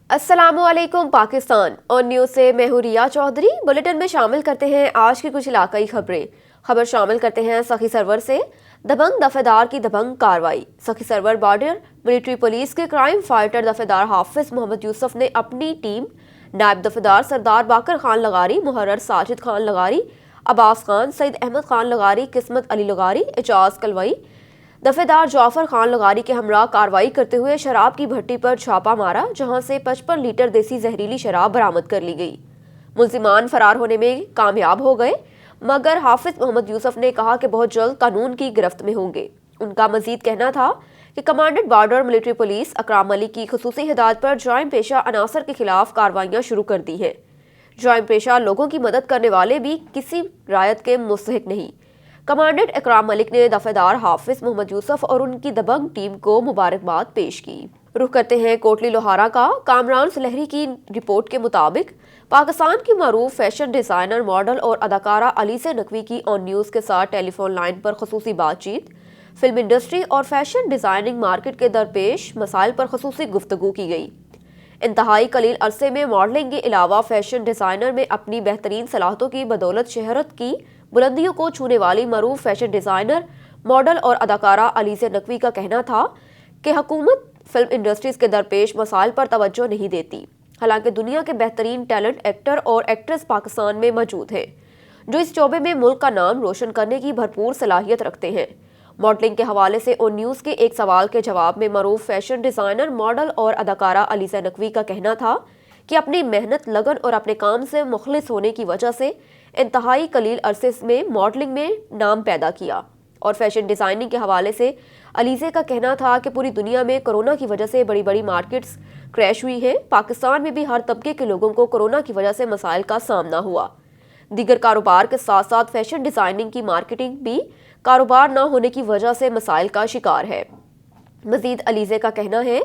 अस्सलामुअलैकुम पाकिस्तान और न्यूज़ से मैं हूं रिया चौधरी। बुलेटिन में शामिल करते हैं आज की कुछ इलाकाई खबरें। खबर शामिल करते हैं सखी सरवर से। दबंग दफेदार की दबंग कार्रवाई। सखी सरवर बॉर्डर मिलिट्री पुलिस के क्राइम फाइटर दफेदार हाफिज मोहम्मद यूसुफ ने अपनी टीम नायब दफेदार सरदार बाकर खान लगारी, मुहर्रर साजिद खान लगारी, अब्बास खान, सईद अहमद खान लगारी, किस्मत अली लगारी, एजाज कलवई, दफेदार जाफर खान लगारी के हमरा कार्रवाई करते हुए शराब की भट्टी पर छापा मारा, जहां से 55 लीटर देसी जहरीली शराब बरामद कर ली गई। मुल्जिमान फरार होने में कामयाब हो गए, मगर हाफिज मोहम्मद यूसुफ ने कहा कि बहुत जल्द कानून की गिरफ्त में होंगे। उनका मजीद कहना था कि commandant border military police Akram Ali की खुसूसी हिदायत पर जराइम पेशा अनासर के खिलाफ कार्रवाइयां शुरू कर दी हैं। जराइम पेशा लोगों की मदद करने वाले भी किसी रायत के मुस्तहिक नहीं। कमांडेंट अकराम मलिक ने दफेदार हाफिज मोहम्मद यूसुफ और उनकी दबंग टीम को मुबारकबाद पेश की। रुख करते हैं कोटली लोहारा का। कामरान सुलहरी की रिपोर्ट के मुताबिक पाकिस्तान की मरूफ फैशन डिजाइनर, मॉडल और अदाकारा अलीज़ा नकवी की ऑन न्यूज़ के साथ टेलीफोन लाइन पर खसूसी बातचीत। फिल्म इंडस्ट्री और फैशन डिजाइनिंग मार्केट के दरपेश मसाइल पर खसूसी गुफ्तगू की गई। इंतहाई कलील अरसे में मॉडलिंग के अलावा फैशन डिजाइनर में अपनी बेहतरीन सलाहतों की बदौलत शहरत की बुलंदियों को छूने वाली मरूफ फैशन डिजाइनर, मॉडल और अदाकारा अलीज़ा नकवी का कहना था कि हुकूमत फिल्म इंडस्ट्रीज के दरपेश मसाइल पर तवज्जो नहीं देती। हालांकि दुनिया के बेहतरीन टैलेंट एक्टर और एक्ट्रेस पाकिस्तान में मौजूद हैं, जो इस शोबे में मुल्क का नाम रोशन करने की भरपूर सलाहियत रखते हैं। मॉडलिंग के हवाले से ऑन न्यूज़ के एक सवाल के जवाब में मरूफ फैशन डिजाइनर, मॉडल और अदाकारा अलीज़ा नकवी का कहना था कि अपनी मेहनत, लगन और अपने काम से मुखलिस होने की वजह से इंतहाई कलील अरसे में मॉडलिंग में नाम पैदा किया। और फैशन डिजाइनिंग के हवाले से अलीज़ा का कहना था कि पूरी दुनिया में कोरोना की वजह से बड़ी बड़ी मार्केट्स क्रैश हुई हैं। पाकिस्तान में भी हर तबके के लोगों को कोरोना की वजह से मसाइल का सामना हुआ। दीगर कारोबार के साथ साथ फैशन डिजाइनिंग की मार्केटिंग भी कारोबार न होने की वजह से मसाइल का शिकार है। मजीद अलीज़ा का कहना है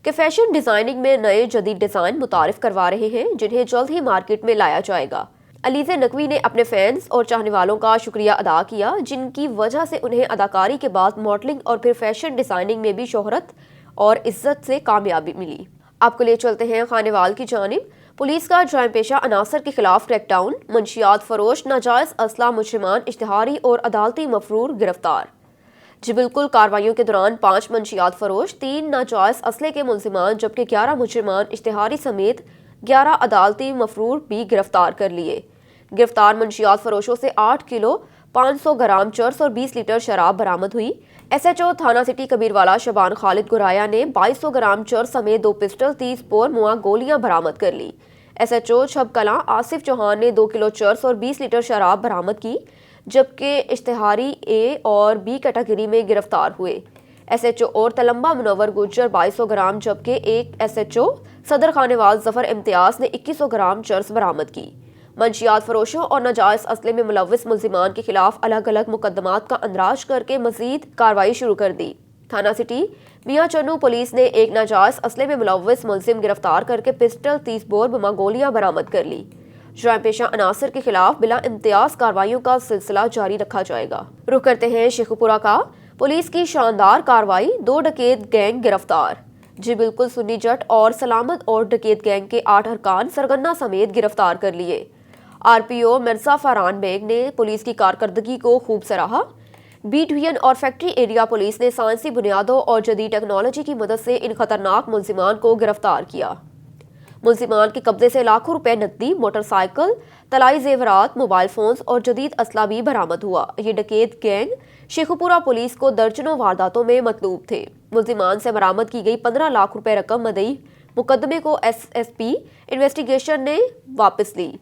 कि फैशन डिजाइनिंग में नए जदीद डिजाइन मुतारिफ करवा रहे हैं, जिन्हें जल्द ही मार्केट में लाया जाएगा। अलीज़ा नकवी ने अपने फैंस और चाहने वालों का शुक्रिया अदा किया, जिनकी वजह से उन्हें अदाकारी के बाद मॉडलिंग और फिर फैशन डिजाइनिंग में भी शोहरत और इज्जत से कामयाबी मिली। आपको ले चलते हैं खानेवाल की जानिब। पुलिस का जराइम पेशा अनासर के खिलाफ क्रैकडाउन। मंशियात फरोश, नाजायज असला, मुजरिमान, इश्तिहारी और अदालती मफरूर गिरफ्तार। जी बिल्कुल, कार्रवाइयों के दौरान 5 मंशियात फरोश, 3 नाजायज असले के मुल्जिमान जबकि 11 मुजरिमान, इश्तिहारी समेत 11 अदालती मफरूर भी गिरफ्तार कर लिए। गिरफ्तार मंशियात फरोशों से 8 किलो 500 ग्राम चर्स और 20 लीटर शराब बरामद हुई। SHO थाना सिटी कबीरवाला शबान खालिद गुराया ने 2200 ग्राम चर्स समेत 2 पिस्टल, 30 बोर मुआ गोलियां बरामद कर ली। SHO छबकला आसिफ चौहान ने 2 किलो चर्स और 20 लीटर शराब बरामद की, जबकि इश्तिहारी A और B कैटेगरी में गिरफ्तार हुए। SHO और तलम्बा मुनव्वर गुज्जर 2200 ग्राम जबकि एक SHO सदर खानेवाल जफर इम्तियाज ने 2100 ग्राम चर्स बरामद की। मंशियात फरोशों और नाजायज असले में मुलव्विस मुल्जिमान के खिलाफ अलग अलग मुकदमात का अंदराज करके मजीद कार्रवाई शुरू कर दी। थाना सिटी मियां चन्नू पुलिस ने एक नाजायज असले में मुलव्विस मुल्जिम गिरफ्तार करके पिस्टल, 30 बोर बमा गोलियां बरामद कर ली। जराइम पेशा अनासर के खिलाफ बिला इम्तियाज कार्रवाइयों का सिलसिला जारी रखा जाएगा। रुख करते हैं शेखुपुरा का। पुलिस की शानदार कार्रवाई, 2 डकैत गैंग गिरफ्तार। जी बिल्कुल, सुन्नी जट और सलामत और डकैत गैंग के 8 अरकान सरगना समेत गिरफ्तार कर लिए। RPO मिर्जा फरहान बेग ने पुलिस की कारकर्दगी को खूब सराहा। बी डिवीजन और फैक्ट्री एरिया पुलिस ने साइंसी बुनियादों और जदीद टेक्नोलॉजी की मदद से इन खतरनाक मुल्जिमान को गिरफ्तार किया। मुल्जिमान के कब्जे से लाखों रुपए नकदी, मोटरसाइकिल, तलाई जेवरात, मोबाइल फोन्स और जदीद असला भी बरामद हुआ। ये डकैत गैंग शेखुपुरा पुलिस को दर्जनों वारदातों में मतलूब थे। मुल्जिमान से बरामद की गई 15 लाख रुपए रकम मदई मुकदमे को SSP इन्वेस्टिगेशन ने वापस ली।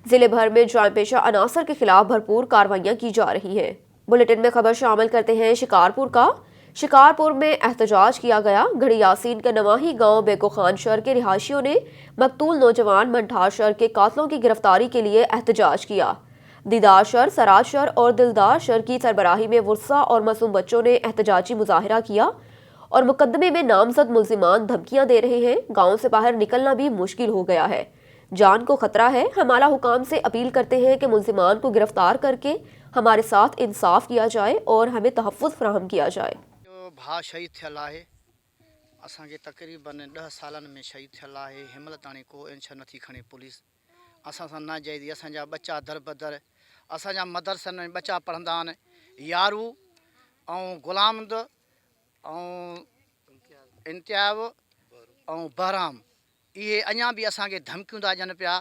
जिले भर में जराइम पेशा अनासर के खिलाफ भरपूर कार्रवाइयां की जा रही हैं। बुलेटिन में खबर शामिल करते हैं शिकारपुर का। शिकारपुर में एहतजाज किया गया। गढ़ी यासीन के नवाही गांव बेको खान शहर के रिहायशियों ने मकतूल नौजवान मंठार शहर के कातलों की गिरफ्तारी के लिए एहतजाज किया। दीदार शहर, सराज शहर और दिलदार शहर की सरबराही में वुर्सा और मासूम बच्चों ने एहतजाजी मुजाहिरा किया और मुकदमे में नामजद मुल्जिमान धमकियां दे रहे हैं। गाँव से बाहर निकलना भी मुश्किल हो गया है, जान को खतरा है। हमारा हुकाम से अपील करते हैं कि मुल्जिमान को गिरफ्तार करके हमारे साथ इंसाफ किया जाए और हमें तहफ़्फ़ुज़ फराहम किया जाए। भा शहीद थियल आहे असांखे तक़रीबन 10 सालनि में शहीद थियल आहे। हिनमहिल ताणी को एक्शन नथी खणे पुलिस। असां सां नाजाइज़ी असांजा बच्चा दर बदर, असांजा मदरसनि में बच्चा पढ़ंदा आहिनि, यारू ऐं गुलामद ऐं इम्तियाब ऐं बहराम, इहे अञा बि असांखे धमकियूं था ॾियनि पिया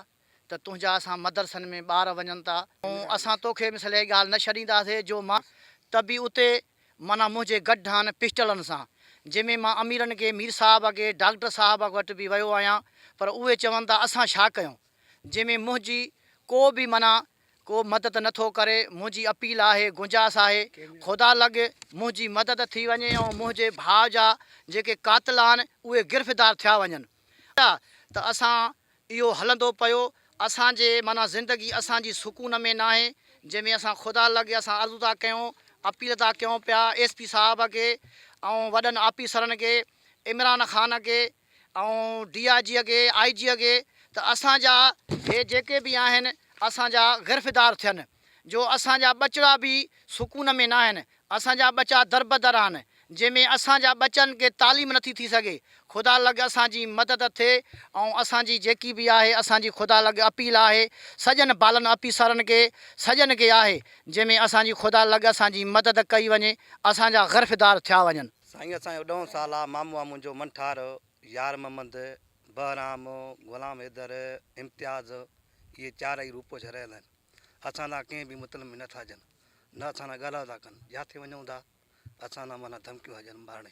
त तुंहिंजा असां मदरसनि में ॿार वञनि था ऐं असां तोखे मिसल इहा ॻाल्हि न छॾींदासीं जो मां त बि उते माना मुंहिंजे गॾु आहिनि पिस्टलनि सां, जंहिंमें मां अमीरनि खे, मीर साहब खे, डॉक्टर साहब वटि बि वियो आहियां, पर उहे चवनि था असां छा कयूं, जंहिंमें मुंहिंजी को बि माना को मदद नथो करे। मुंहिंजी अपील आहे, गुंजाइश आहे, ख़ुदा लॻे मुंहिंजी मदद थी वञे ऐं मुंहिंजे भाउ जा जेके क़ातिल आहिनि उहे गिरफ़्तार थिया वञनि त असां इहो हलंदो पियो। असांजे माना ज़िंदगी असांजी सुकून में न आहे, जंहिंमें असां ख़ुदा लॻे असां अर्ज़ु था कयूं, अपील था कयूं पिया SP साहब खे ऐं वॾनि ऑफिसरनि खे, इमरान ख़ान खे ऐं DIG खे, IG खे, त असांजा हे जेके बि आहिनि असांजा गिरफ़्तार थियनि, जो असांजा बचड़ा बि सुकून में न आहिनि, असांजा बच्चा दरबदर आहिनि, जंहिंमें असांजा बच्चनि खे तालीम नथी थी सघे। ख़ुदा लॻे असांजी मदद थिए ऐं असांजी जेकी बि आहे असांजी ख़ुदा लॻे अपील आहे सॼनि बालनि ऑफिसरनि खे, सॼनि खे आहे, जंहिंमें असांजी ख़ुदा लॻे असांजी मदद कई वञे, असांजा गिरफ़्तार थिया वञनि। साईं असांजो 10 साल आहे, मामू आहे मुंहिंजो मंठार, यार मोहम्मद, बहराम, गुलाम हैदर, इम्तियाज़, इहे 4 ई रूप छ रहियल आहिनि। असां सां कंहिं बि मुतल में नथा अचनि, न असां सां ॻाल्हाए था कनि, जिथे वञूं था असां सां माना धमकियूं हुजनि मारणे।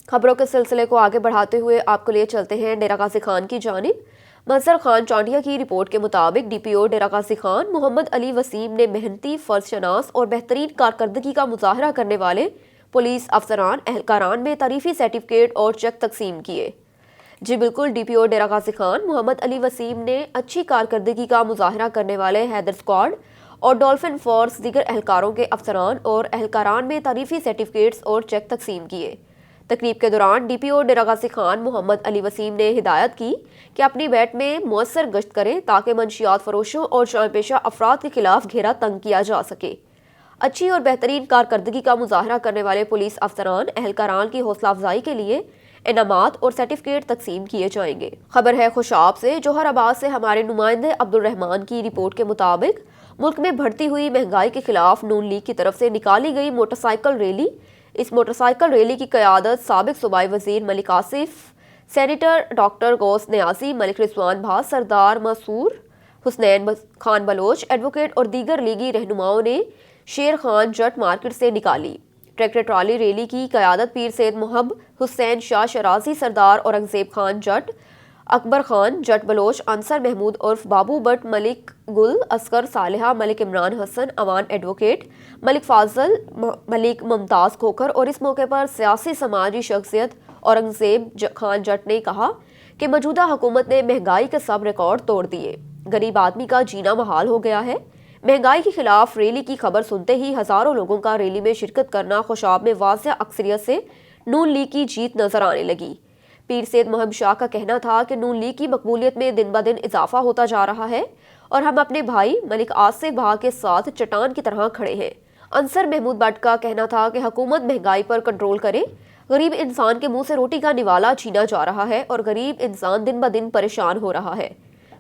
खबरों के सिलसिले को आगे बढ़ाते हुए आपको लिए चलते हैं डेरा गाजी खान की जानिब। मंजर खान चांडिया की रिपोर्ट के मुताबिक DPO डेरा गाजी खान मोहम्मद अली वसीम ने मेहनती, फर्जशनास और बेहतरीन कारकर्दगी का मुजाहरा करने वाले पुलिस अफसरान एहलकारान में तारीफी सर्टिफिकेट और चेक तकसीम किए। जी बिल्कुल, DPO डेरा गाजी खान मोहम्मद अली वसीम ने अच्छी कारकर्दगी का मुजाहरा करने वाले हैदर स्क्वाड और डॉल्फिन फोर्स दीगर एहलकारों के अफसरान और एहलकारान में तारीफी सर्टिफिकेट्स और चेक तकसीम किए। तकरीब के दौरान DPO डेरा गाजी खान मोहम्मद अली वसीम ने हिदायत की कि अपनी बैट में मुअस्सर गश्त करें ताकि मंशियात फरोशों और शाम पेशा अफराद के खिलाफ घेरा तंग किया जा सके। अच्छी और बेहतरीन कारकर्दगी का मुजाहरा करने वाले पुलिस अफसरान एहलकारान की हौसला अफजाई के लिए इनामात और सर्टिफिकेट तकसीम किए जाएंगे। खबर है खुशाब से। जोहराबाद से हमारे नुमाइंदे अब्दुल रहमान की रिपोर्ट के मुताबिक मुल्क में बढ़ती हुई महंगाई के खिलाफ नून लीग की तरफ से निकाली गई मोटरसाइकिल रैली। इस मोटरसाइकिल रैली की क़यादत साबिक सूबाई वज़ीर मलिक आसिफ, सेनेटर डॉक्टर गौस नियाज़ी, मलिक रिजवान भास, सरदार मसूर हुसनैन खान बलोच, एडवोकेट और दीगर लीगी रहनुमाओं ने शेर खान जट मार्केट से निकाली। ट्रैक्टर ट्राली रैली की क़यादत पीर सैयद मोहब हुसैन शाह शराजी, सरदार औरंगजेब खान जट, अकबर खान जट बलोच, अंसर महमूद उर्फ बाबू बट, मलिक गुल, असगर सालिहा, मलिक इमरान हसन, अवान एडवोकेट, मलिक फाजल, मलिक मुमताज़ खोखर। और इस मौके पर सियासी समाजी शख्सियत औरंगजेब खान जट ने कहा कि मौजूदा हुकूमत ने महंगाई के सब रिकॉर्ड तोड़ दिए, गरीब आदमी का जीना महाल हो गया है। महंगाई के खिलाफ रैली की खबर सुनते ही हजारों लोगों का रैली में शिरकत करना खुशाब में वाज़ेह अक्सरियत से नून लीग की जीत नजर आने लगी। पीर सैयद मोहब शाह का कहना था कि नून लीग की मकबूलियत में दिन ब दिन इजाफा होता जा रहा है और हम अपने भाई मलिक आसिफ भाह के साथ चट्टान की तरह खड़े हैं। अंसर महमूद बट का कहना था कि हुकूमत महंगाई पर कंट्रोल करे, गरीब इंसान के मुंह से रोटी का निवाला छीना जा रहा है और गरीब इंसान दिन ब दिन परेशान हो रहा है।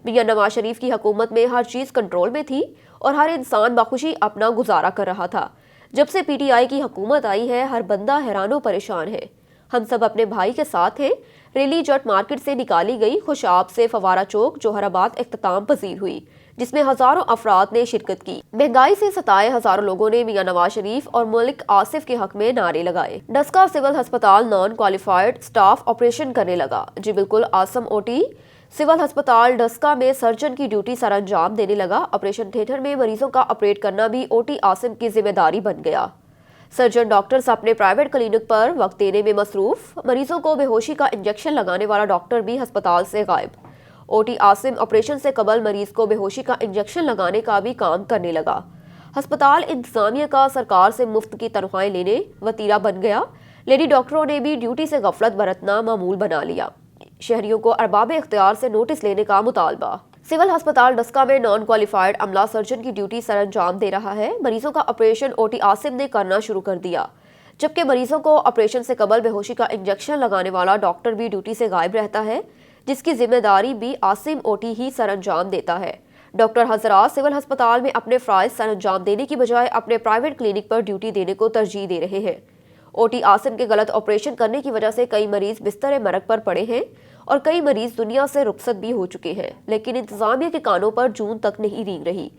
मियां नवाज शरीफ की हुकूमत में हर चीज़ कंट्रोल में थी और हर इंसान बखुशी अपना गुजारा कर रहा था। जब से PTI की हुकूमत आई है हर बंदा हैरानो परेशान है। हम सब अपने भाई के साथ हैं। रैली जट मार्केट से निकाली गई। खुशाब से फवारा चौक जोहराबाद इख्तिताम पजीर हुई, जिसमें हजारों अफराद ने शिरकत की। महंगाई से सताए हजारों लोगों ने मियां नवाज शरीफ और मलिक आसिफ के हक में नारे लगाए। डस्का सिविल अस्पताल नॉन क्वालिफाइड स्टाफ ऑपरेशन करने लगा। जी बिल्कुल, आसम OT सिविल अस्पताल डस्का में सर्जन की ड्यूटी सर अंजाम देने लगा। ऑपरेशन थिएटर में मरीजों का ऑपरेट करना भी OT आसिम की जिम्मेदारी बन गया। सर्जन डॉक्टर्स अपने प्राइवेट क्लिनिक पर वक्त देने में मसरूफ। मरीजों को बेहोशी का इंजेक्शन लगाने वाला डॉक्टर भी अस्पताल से गायब। OT आसिम ऑपरेशन से कबल मरीज को बेहोशी का इंजेक्शन लगाने का भी काम करने लगा। अस्पताल इंतजामिया का सरकार से मुफ्त की तनख्वाहें लेने वतीरा बन गया। लेडी डॉक्टरों ने भी ड्यूटी से गफलत बरतना मामूल बना लिया। शहरियों को अरबाब इख्तियार से नोटिस लेने का मुतालबा। सिविल अस्पताल डस्का में नॉन क्वालिफाइड अमला सर्जन की ड्यूटी सर अंजाम दे रहा है। मरीजों का ऑपरेशन OT आसिम ने करना शुरू कर दिया। जबकि मरीजों को ऑपरेशन से कबल बेहोशी का इंजेक्शन लगाने वाला डॉक्टर भी ड्यूटी से गायब रहता है, जिसकी जिम्मेदारी भी आसिम ओटी ही सरअंजाम देता है। डॉक्टर हजरात सिविल अस्पताल में अपने फ़राइज़ सरअंजाम देने की बजाय अपने प्राइवेट क्लिनिक पर ड्यूटी देने को तरजीह दे रहे हैं। ओटी आसिम के गलत ऑपरेशन करने की वजह से कई मरीज बिस्तर मरग पर पड़े हैं और कई मरीज दुनिया से रुखसत भी हो चुके हैं, लेकिन इंतजामिया के कानों पर जून तक नहीं रेंग रही।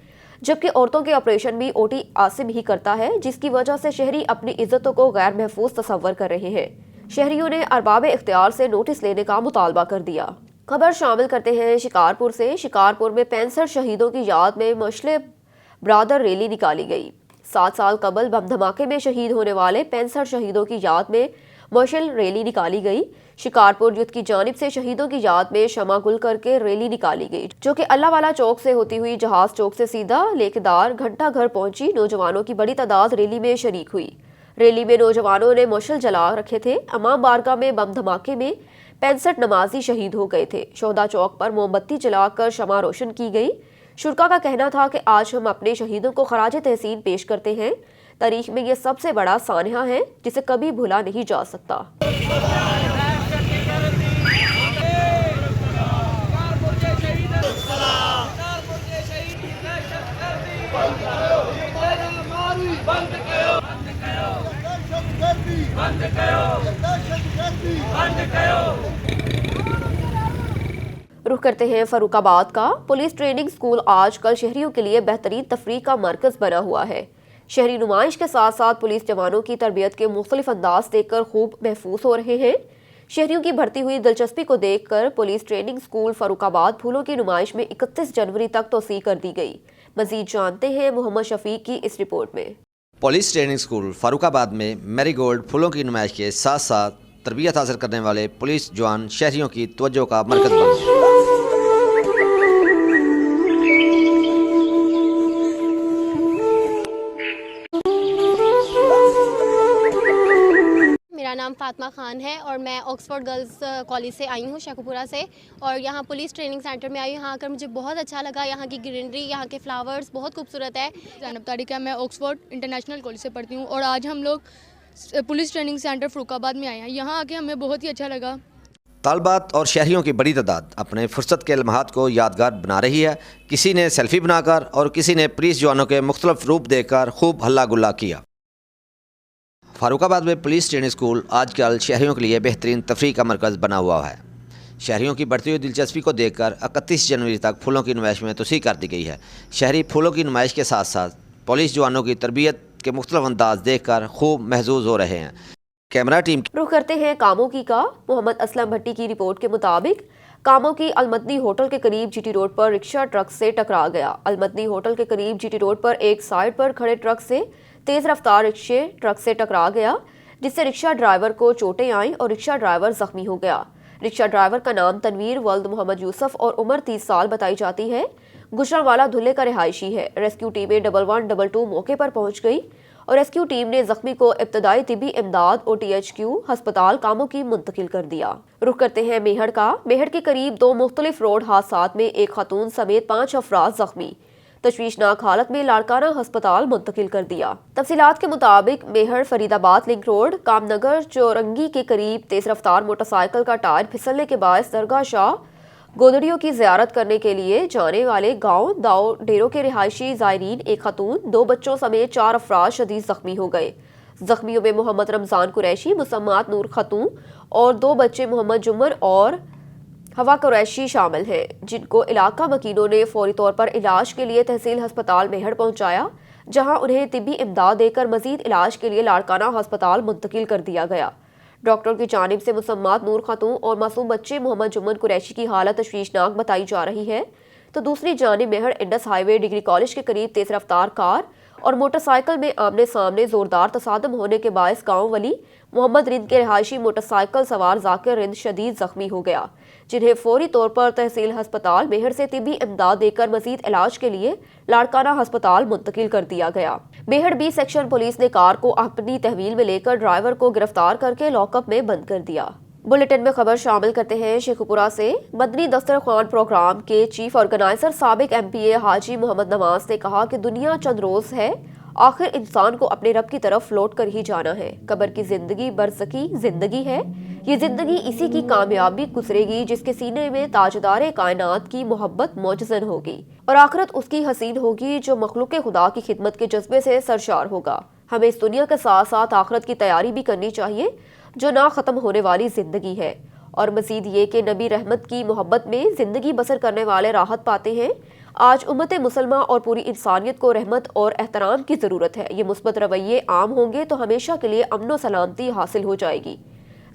जबकि औरतों के ऑपरेशन भी ओटी आसिम ही करता है, जिसकी वजह से शहरी अपनी इज्जतों को गैर महफूज तस्वर कर रहे हैं। शहरियों ने अरबाब इख्तियार से नोटिस लेने का मुतालबा कर दिया। खबर शामिल करते हैं शिकारपुर से। शिकारपुर में 65 शहीदों की याद में मशले ब्रादर रैली निकाली गई। 7 साल कबल बम धमाके में शहीद होने वाले 65 शहीदों की याद में मशल रैली निकाली गई। शिकारपुर युद्ध की जानिब से शहीदों की याद में शमा गुल करके रैली निकाली गई, जो कि अल्लाहवाला चौक से होती हुई जहाज चौक से सीधा लेकेदार घंटा घर पहुंची। नौजवानों की बड़ी तादाद रैली में शरीक हुई। रैली में नौजवानों ने मशल जला रखे थे। अमाम बारगाह में बम धमाके में 65 नमाजी शहीद हो गए थे। शोहदा चौक पर मोमबत्ती जलाकर शमा रोशन की गई। शुरका का कहना था कि आज हम अपने शहीदों को खराज तहसीन पेश करते हैं। तारीख में यह सबसे बड़ा सानहा है जिसे कभी भूला नहीं जा सकता। रुख करते हैं फरुखाबाद का। पुलिस ट्रेनिंग स्कूल आजकल शहरियों के लिए बेहतरीन तफरीह का मरकज बना हुआ है। शहरी नुमाइश के साथ साथ पुलिस जवानों की तरबियत के मुख्तलिफ अंदाज देखकर खूब महफूज हो रहे हैं। शहरियों की बढ़ती हुई दिलचस्पी को देखकर पुलिस ट्रेनिंग स्कूल फरुखाबाद फूलों की नुमाइश में 31 जनवरी तक तोसी कर दी गई। मजीद जानते हैं मोहम्मद शफीक की इस रिपोर्ट में। पुलिस ट्रेनिंग स्कूल फरुखाबाद में मैरीगोल्ड फूलों की नुमाइश के साथ साथ तरबियत हासिल करने वाले पुलिस जवान शहरियों की तवज्जो का मरकज बन गए। मेरा नाम फातिमा खान है और मैं ऑक्सफोर्ड गर्ल्स कॉलेज से आई हूँ, शेखुपुरा से, और यहाँ पुलिस ट्रेनिंग सेंटर में आई हूँ। यहाँ आकर मुझे बहुत अच्छा लगा। यहाँ की ग्रीनरी, यहाँ के फ्लावर्स बहुत खूबसूरत है। ज़ैनब तारिक है, मैं ऑक्सफोर्ड इंटरनेशनल कॉलेज से पढ़ती हूँ और आज हम लोग पुलिस ट्रेनिंग सेंटर फरुखाबाद में आए हैं। यहाँ आके हमें बहुत ही अच्छा लगा। तालबात और शहरियों की बड़ी तादाद अपने फुर्सत के लम्हात को यादगार बना रही है। किसी ने सेल्फी बनाकर और किसी ने पुलिस जवानों के मुख्तलिफ रूप देखकर खूब हल्ला गुल्ला किया। फरुखाबाद में पुलिस ट्रेनिंग स्कूल आजकल शहरियों के लिए बेहतरीन तफरीह का मरकज़ बना हुआ है। शहरियों की बढ़ती हुई दिलचस्पी को देखकर 31 जनवरी तक फूलों की नुमाइश में तोसी कर दी गई है। शहरी फूलों की नुमाइश के साथ साथ पुलिस जवानों की तरबियत के मुख्तलिफ अंदाज देखकर खूब महजूज हो रहे हैं। कैमरा टीम रुख करते हैं कामोकी का। मोहम्मद असलम भट्टी की रिपोर्ट के मुताबिक कामोकी अलमदनी होटल के करीब जीटी रोड पर रिक्शा ट्रक से टकरा गया। अलमदनी होटल के करीब जीटी रोड पर एक साइड पर खड़े ट्रक से तेज रफ्तार रिक्शे ट्रक से टकरा गया, जिससे रिक्शा ड्राइवर को चोटें आईं और रिक्शा ड्राइवर जख्मी हो गया। रिक्शा ड्राइवर का नाम तनवीर वल्द मोहम्मद यूसुफ और उम्र 30 साल बताई जाती है। गुजरांवाला धुल्ले का रिहायशी है। रेस्क्यू टीमें 1122 मौके पर पहुंच गई और रेस्क्यू टीम ने जख्मी को इब्तदाई तिबी इमदाद OTHQ अस्पताल कामों की मुंतकिल कर दिया। रुख करते हैं मेहड़ का। मेहड़ के करीब 2 मुख्तलिफ रोड हादसात में एक खातून समेत 5 अफराद जख्मी, तशवीशनाक हालत में लाड़काना अस्पताल मुंतकिल कर दिया। तफसीलात के मुताबिक मेहड़ फरीदाबाद लिंक रोड कामनगर चौरंगी के करीब तेज रफ्तार मोटरसाइकिल का टायर फिसलने के बायस दरगाह शाह गोदड़ियों की ज़ियारत करने के लिए जाने वाले गांव दाओ डेरों के रिहायशी ज़ायरीन, एक खातून, 2 बच्चों समेत 4 अफराद शदीद जख्मी हो गए। जख्मियों में मोहम्मद रमज़ान कुरैशी, मुसम्मात नूर खतून और 2 बच्चे मोहम्मद जुम्मर और हवा कुरैशी शामिल हैं, जिनको इलाका वकीलों ने फौरी तौर पर इलाज के लिए तहसील अस्पताल मेहड़ पहुंचाया, जहां उन्हें तिब्बी इमदाद देकर मजीद इलाज के लिए लाड़काना अस्पताल मुंतकिल कर दिया गया। डॉक्टर की जानिब से मुसम्मात नूर खतून और मासूम बच्चे मोहम्मद जुम्मन कुरैशी की हालत तशवीशनाक बताई जा रही है, तो दूसरी जानिब Mehar Indus highway degree college के करीब तेज रफ्तार कार और मोटरसाइकिल में आमने सामने जोरदार तसादम होने के बायस गांव वली मोहम्मद रिंद के रिहायशी मोटरसाइकिल सवार जाकिर रिंद शदीद जख्मी हो गया, जिन्हें फौरी तौर पर तहसील अस्पताल मेहड़ से तिब्बी इमदाद देकर मजीद इलाज के लिए लाड़काना अस्पताल मुंतकिल कर दिया गया। मेहड़ बी सेक्शन पुलिस ने कार को अपनी तहवील में लेकर ड्राइवर को गिरफ्तार करके लॉकअप में बंद कर दिया। बुलेटिन में खबर शामिल करते हैं शेखुपुरा से। मदनी दस्तरखान प्रोग्राम के चीफ ऑर्गेनाइजर साबिक MPA हाजी मोहम्मद नवाज ने कहा कि दुनिया चंद रोज है آخر انسان کو اپنے رب کی طرف لوٹ کر ہی جانا ہے۔ قبر کی زندگی برزخی زندگی ہے۔ یہ زندگی اسی کی کامیابی گزرے گی جس کے سینے میں تاجدار کائنات کی محبت موجزن ہوگی، اور آخرت اس کی حسین ہوگی جو مخلوق خدا کی خدمت کے جذبے سے سرشار ہوگا۔ ہمیں اس دنیا کے ساتھ ساتھ آخرت کی تیاری بھی کرنی چاہیے جو نہ ختم ہونے والی زندگی ہے، اور مزید یہ کہ نبی رحمت کی محبت میں زندگی بسر کرنے والے راحت پاتے ہیں۔ آج امت مسلمہ اور پوری انسانیت کو رحمت اور احترام کی ضرورت ہے۔ یہ مثبت رویے عام ہوں گے تو ہمیشہ کے لیے امن و سلامتی حاصل ہو جائے گی۔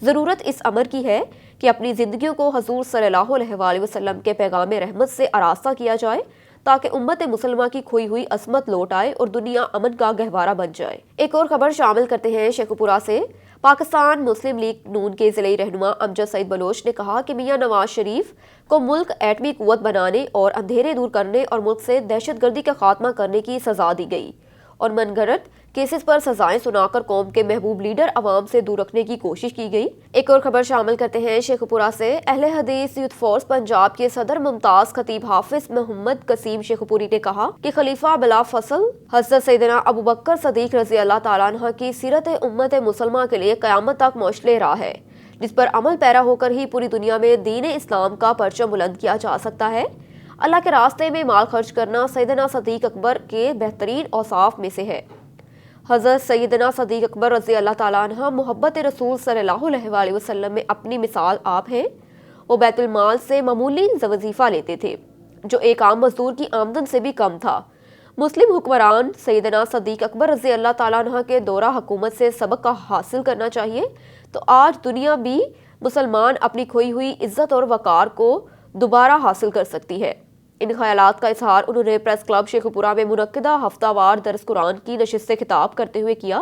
ضرورت اس امر کی ہے کہ اپنی زندگیوں کو حضور صلی اللہ علیہ وآلہ وسلم کے پیغام رحمت سے آراستہ کیا جائے تاکہ امت مسلمہ کی کھوئی ہوئی عصمت لوٹ آئے اور دنیا امن کا گہوارہ بن جائے۔ ایک اور خبر شامل کرتے ہیں شیخو پورہ سے۔ پاکستان مسلم لیگ نون کے ضلعی رہنما امجد سعید بلوچ نے کہا کہ میاں نواز شریف کو ملک ایٹمی قوت بنانے اور اندھیرے دور کرنے اور ملک سے دہشت گردی کا خاتمہ کرنے کی سزا دی گئی، اور من گھڑت کیسز پر سزائیں سنا کر قوم کے محبوب لیڈر عوام سے دور رکھنے کی کوشش کی گئی۔ ایک اور خبر شامل کرتے ہیں شیخو پورہ سے۔ اہل حدیث یوتھ فورس پنجاب کے صدر ممتاز خطیب حافظ محمد قسیم شیخو پوری نے کہا کہ خلیفہ بلا فصل حضرت سیدنا ابو بکر صدیق رضی اللہ تعالیٰ عنہ کی سیرت امت مسلمہ کے لیے قیامت تک مشعل راہ ہے، جس پر عمل پیرا ہو کر ہی پوری دنیا میں دین اسلام کا پرچم بلند کیا جا سکتا ہے۔ اللہ کے راستے میں مال خرچ کرنا سیدنا صدیق اکبر کے بہترین اوصاف میں سے ہے۔ حضرت سیدنا صدیق اکبر رضی اللہ تعالیٰ عنہ محبت رسول صلی اللہ علیہ وآلہ وسلم میں اپنی مثال آپ ہیں۔ وہ بیت المال سے معمولی وظیفہ لیتے تھے جو ایک عام مزدور کی آمدن سے بھی کم تھا۔ مسلم حکمران سیدنا صدیق اکبر رضی اللہ تعالیٰ عنہ کے دورہ حکومت سے سبق کا حاصل کرنا چاہیے تو آج دنیا بھی مسلمان اپنی کھوئی ہوئی عزت اور وقار کو دوبارہ حاصل کر سکتی ہے۔ ان خیالات کا اظہار انہوں نے پریس کلب شیخو پورہ میں منعقدہ ہفتہ وار درس قرآن کی نشست سے خطاب کرتے ہوئے کیا۔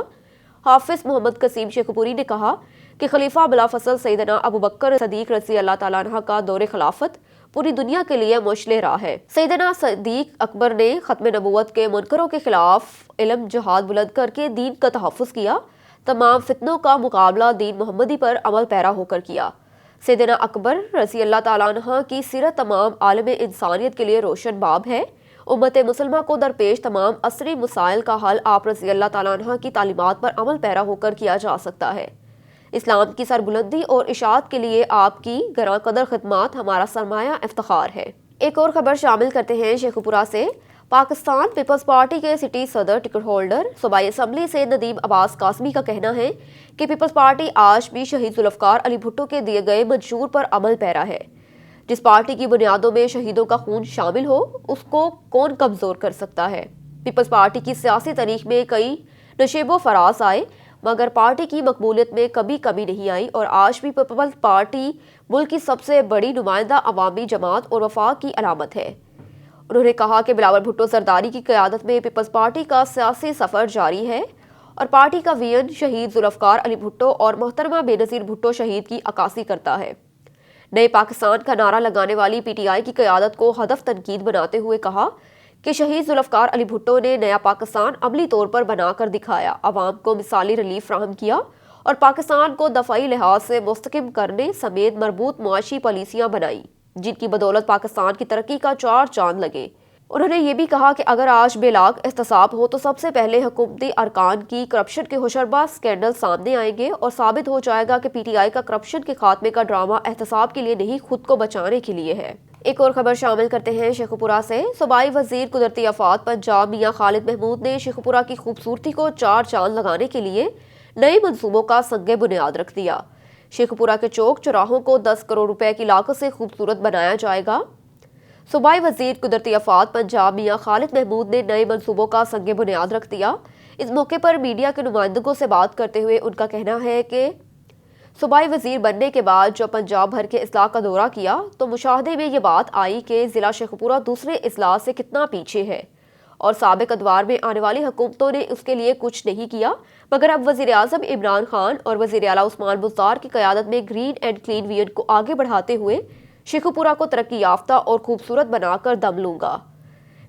حافظ محمد قسیم شیخو پوری نے کہا کہ خلیفہ بلا فصل سیدنا ابو بکر صدیق رضی اللہ تعالیٰ عنہ کا دور خلافت پوری دنیا کے لیے مشعل راہ ہے۔ سیدنا صدیق اکبر نے ختم نبوت کے منکروں کے خلاف علم جہاد بلند کر کے دین کا تحفظ کیا، تمام فتنوں کا مقابلہ دین محمدی پر عمل پیرا ہو کر کیا۔ سیدنا اکبر رضی اللہ تعالیٰ عنہ کی سیرت تمام عالم انسانیت کے لیے روشن باب ہے۔ امت مسلمہ کو درپیش تمام عصری مسائل کا حل آپ رضی اللہ تعالیٰ عنہ کی تعلیمات پر عمل پیرا ہو کر کیا جا سکتا ہے۔ اسلام کی سربلندی اور اشاعت کے لیے آپ کی گراں قدر خدمات ہمارا سرمایہ افتخار ہے۔ ایک اور خبر شامل کرتے ہیں شیخو پورہ سے۔ پاکستان پیپلز پارٹی کے سٹی صدر ٹکٹ ہولڈر صوبائی اسمبلی سے ندیم عباس قاسمی کا کہنا ہے کہ پیپلز پارٹی آج بھی شہید ذوالفقار علی بھٹو کے دیے گئے منشور پر عمل پیرا ہے۔ جس پارٹی کی بنیادوں میں شہیدوں کا خون شامل ہو اس کو کون کمزور کر سکتا ہے۔ پیپلز پارٹی کی سیاسی تاریخ میں کئی نشیب و فراز آئے مگر پارٹی کی مقبولیت میں کبھی کمی نہیں آئی، اور آج بھی پیپلز پارٹی ملک کی سب سے بڑی نمائندہ عوامی جماعت اور وفاق کی علامت ہے۔ انہوں نے کہا کہ بلاول بھٹو زرداری کی قیادت میں پیپلز پارٹی کا سیاسی سفر جاری ہے اور پارٹی کا ویژن شہید ذوالفقار علی بھٹو اور محترمہ بے نظیر بھٹو شہید کی عکاسی کرتا ہے۔ نئے پاکستان کا نعرہ لگانے والی پی ٹی آئی کی قیادت کو ہدف تنقید بناتے ہوئے کہا کہ شہید ذوالفقار علی بھٹو نے نیا پاکستان عملی طور پر بنا کر دکھایا، عوام کو مثالی ریلیف فراہم کیا اور پاکستان کو دفاعی لحاظ سے مستحکم کرنے سمیت مربوط معاشی پالیسیاں بنائیں جن کی بدولت پاکستان کی ترقی کا چار چاند لگے۔ انہوں نے یہ بھی کہا کہ اگر آج بے لاگ احتساب ہو تو سب سے پہلے حکومتی ارکان کی کرپشن کے ہوشربا سکینڈل سامنے آئیں گے اور ثابت ہو جائے گا کہ پی ٹی آئی کا کرپشن کے خاتمے کا ڈرامہ احتساب کے لیے نہیں خود کو بچانے کے لیے ہے۔ ایک اور خبر شامل کرتے ہیں شیخو پورہ سے۔ صوبائی وزیر قدرتی آفات پنجاب میاں خالد محمود نے شیخو پورہ کی خوبصورتی کو چار چاند لگانے کے لیے نئے منصوبوں کا سنگ بنیاد رکھ دیا۔ شیخو پورہ کے چوک چوراہوں کو 10 کروڑ روپے کی لاگت سے خوبصورت بنایا جائے گا۔ صوبائی وزیر قدرتی آفات پنجاب میاں خالد محمود نے نئے منصوبوں کا سنگ بنیاد رکھ دیا۔ اس موقع پر میڈیا کے نمائندگوں سے بات کرتے ہوئے ان کا کہنا ہے کہ صوبائی وزیر بننے کے بعد جب پنجاب بھر کے اضلاع کا دورہ کیا تو مشاہدے میں یہ بات آئی کہ ضلع شیخو پورہ دوسرے اضلاع سے کتنا پیچھے ہے اور سابق ادوار میں آنے والی حکومتوں نے اس کے لیے کچھ نہیں کیا، مگر اب وزیر اعظم عمران خان اور وزیر اعلیٰ عثمان بزدار کی قیادت میں گرین اینڈ کلین ویژن کو آگے بڑھاتے ہوئے شیخو پورہ کو ترقی یافتہ اور خوبصورت بنا کر دم لوں گا۔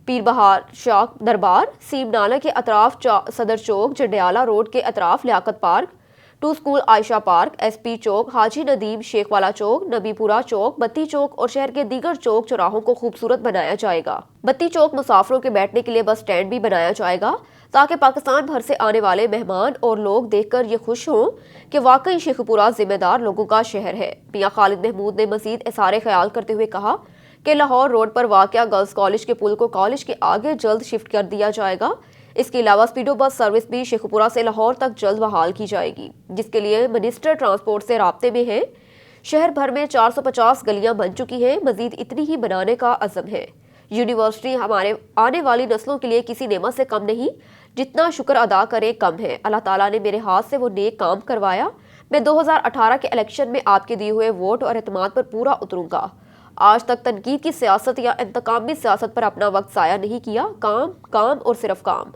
پیر بہار شاہ دربار، سیم نالہ کے اطراف صدر چوک، جنڈیالہ روڈ کے اطراف Liaquat park, two school Ayesha park, SP chowk, Haji Nadeem Sheikh वाला चौक, नबीपुरा चौक, बत्ती चौक और शहर के दीगर चौक चौराहों को खूबसूरत बनाया जाएगा। बत्ती चौक मुसाफिरों के बैठने के लिए बस स्टैंड भी बनाया जाएगा ताकि पाकिस्तान भर से आने वाले मेहमान और लोग देखकर ये खुश हों कि वाकई शेखपुरा जिम्मेदार लोगों का शहर है। मियां खालिद महमूद ने मजीद इसारे ख्याल करते हुए कहा कि लाहौर रोड पर वाक़या गर्ल्स कॉलेज के पुल को कॉलेज के आगे जल्द शिफ्ट कर दिया जाएगा। इसके अलावा स्पीडो बस सर्विस भी शेखपुरा से लाहौर तक जल्द बहाल की जाएगी, जिसके लिए मिनिस्टर ट्रांसपोर्ट से राब्ते में है। शहर भर में 450 गलियां बन चुकी हैं, मजीद इतनी ही बनाने का अज़म है। यूनिवर्सिटी हमारे आने वाली नस्लों के लिए किसी नेमत से कम नहीं, जितना शुक्र अदा करें कम है। अल्लाह ताला ने मेरे हाथ से वो नेक काम करवाया। मैं 2018 के इलेक्शन में आपके दिए हुए वोट और एतमाद पर पूरा उतरूंगा। आज तक तनकीद की सियासत या इंतकामी सियासत पर अपना वक्त ज़ाया नहीं किया। काम काम और सिर्फ काम।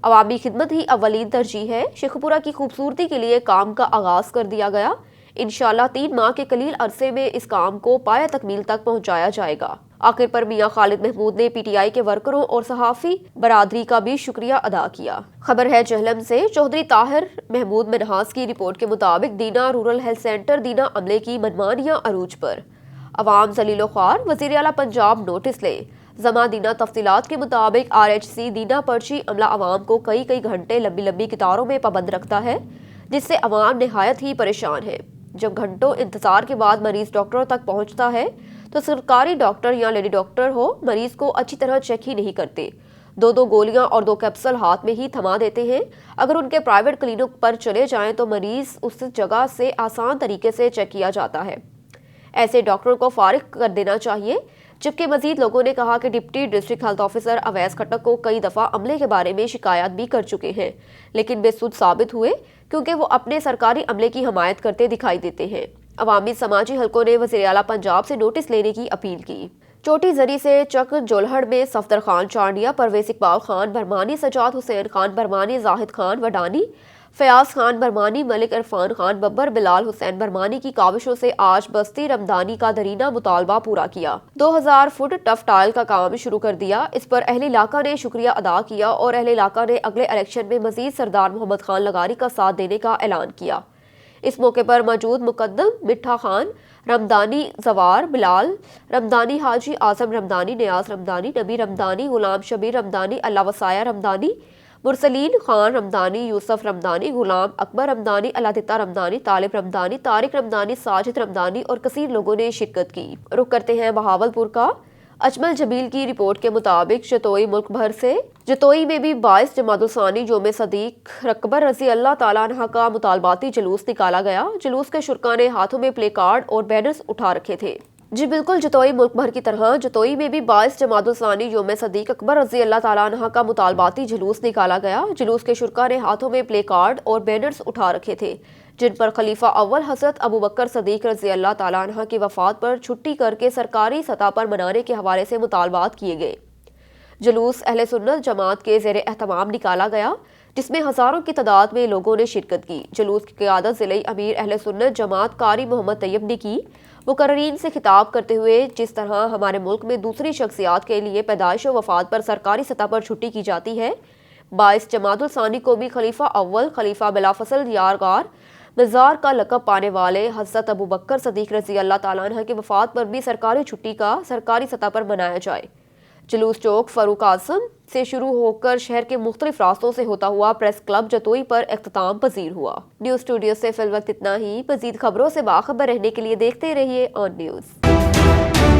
अवामी खिदमत ही अव्वलीन तरजीह है। शेखपुरा की खूबसूरती के लिए काम का आगाज़ कर दिया गया। इंशाअल्लाह 3 माह के कलील अरसे में इस काम को पाया तकमील तक पहुंचाया जाएगा। आखिर पर मियां खालिद महमूद ने PTI के वर्करों और सहाफ़ी बरादरी का भी शुक्रिया अदा किया। खबर है जहलम से। चौधरी ताहिर महमूद मनहास की रिपोर्ट के मुताबिक दीना रूरल हेल्थ सेंटर दीना अमले की मनमानियां अरूज पर। अवाम जलीलो ख्वार, वज़ीर आला पंजाब नोटिस ले। जमा दीना तफसीलात के मुताबिक RHC दीना पर्ची अमला अवाम को कई घंटे लंबी लंबी कतारों में पाबंद रखता है, जिससे अवाम निहायत ही परेशान है। जब घंटों इंतजार के बाद मरीज डॉक्टरों तक पहुंचता है तो सरकारी डॉक्टर या लेडी डॉक्टर हो मरीज को अच्छी तरह चेक ही नहीं करते। 2 गोलियां और 2 कैप्सूल हाथ में ही थमा देते हैं। अगर उनके प्राइवेट क्लिनिक पर चले जाएं तो मरीज उस जगह से आसान तरीके से चेक किया जाता है। ऐसे डॉक्टरों को फारिग कर देना चाहिए। जबकि मजीद लोगों ने कहा कि deputy district health officer Awais Khattak को कई दफ़ा अमले के बारे में शिकायत भी कर चुके हैं, लेकिन बेसुध साबित हुए क्योंकि वो अपने सरकारी अमले की हमायत करते दिखाई देते हैं। अवामी समाजी हलकों ने वज़ीर आला पंजाब से नोटिस लेने की अपील की। चोटी जरी से चक जोलहड़ में सफदर खान चांडिया, परवेज इकबाल खान बरमानी, सजाद हुसैन खान बरमानी, जाहिद खान वडानी, फयाज खान बरमानी, मलिक इरफान खान बब्बर, बिलाल हुसैन बरमानी की काविशों से आज बस्ती रमदानी का दरीना मुतालबा पूरा किया। 2000 फुट टफ टाइल का काम शुरू कर दिया। इस पर अहले इलाका ने शुक्रिया अदा किया और अहले इलाका ने अगले इलेक्शन में मजीद सरदार मोहम्मद खान लगारी का साथ देने का ऐलान किया। इस मौके पर मौजूद मुकद्दम मिठा खान रमदानी, जवार बिलाल रमदानी, हाजी आजम रमदानी, नियाज रमदानी, नबी रमदानी, गुलाम शबीर रमदानी, अल्लाह वसाया रमदानी, मुरसलीन खान रमदानी, यूसुफ रमदानी, गुलाम अकबर रमदानी, अलादिता रमदानी, तालिब रमदानी, तारिक रमदानी, साजिद रमदानी और कसीर लोगों ने शिरकत की। रुख करते हैं बहावलपुर का। अजमल जबील की रिपोर्ट के मुताबिक जतोई मुल्क भर से जतोई में भी 22 जमातुल-सानी योम सदीक अकबर रज़ी अल्लाह ताला अन्हा का मुतालबाती जुलूस निकाला गया। जुलूस के शुरका ने हाथों में प्ले कार्ड और बैनर्स उठा रखे थे। जी बिल्कुल, जतोई मुल्क भर की तरह जतोई में भी 22 जमातुल-सानी योम सदीक अकबर रज़ी अल्लाह ताला अन्हा का मुतालबाती जुलूस निकाला गया। जुलूस के शुरका ने हाथों में प्ले कार्ड और बैनर्स उठा रखे थे, जिन पर खलीफा अव्वल हज़रत अबू बकर सदीक रज़ी अल्लाह ताला अन्हा की वफ़ात पर छुट्टी करके सरकारी सतह पर मनाने के हवाले से मुतालबात किए गए। जुलूस अहले सुन्नत जमात के ज़ेरे एहतमाम निकाला गया, जिसमें हज़ारों की तादाद में लोगों ने शिरकत की। जुलूस की क़ियादत ज़िले अमीर अहले सुन्नत जमात कारी मोहम्मद तैयब ने की। मुकर्रीन से खिताब करते हुए जिस तरह हमारे मुल्क में दूसरी शख्सियात के लिए पैदाइश और वफ़ात पर सरकारी सतह पर छुट्टी की जाती है, 22 जमातुल सानी को भी खलीफा अव्वल खलीफा बिलाफसल यारगार मज़ार का लक़ब पाने वाले हज़रत अबू बकर सदीक रज़ी अल्लाह ताला अन्हा की वफ़ात पर भी सरकारी छुट्टी का सरकारी सतह पर मनाया जाए। जुलूस चौक फ़ारूक आज़म से शुरू होकर शहर के मुख्तलिफ रास्तों से होता हुआ प्रेस क्लब जतोई पर इख्तिताम पजीर हुआ। न्यूज़ स्टूडियो से फिल वक्त इतना ही। मज़ीद खबरों से बाखबर रहने के लिए देखते रहिए ऑन न्यूज़।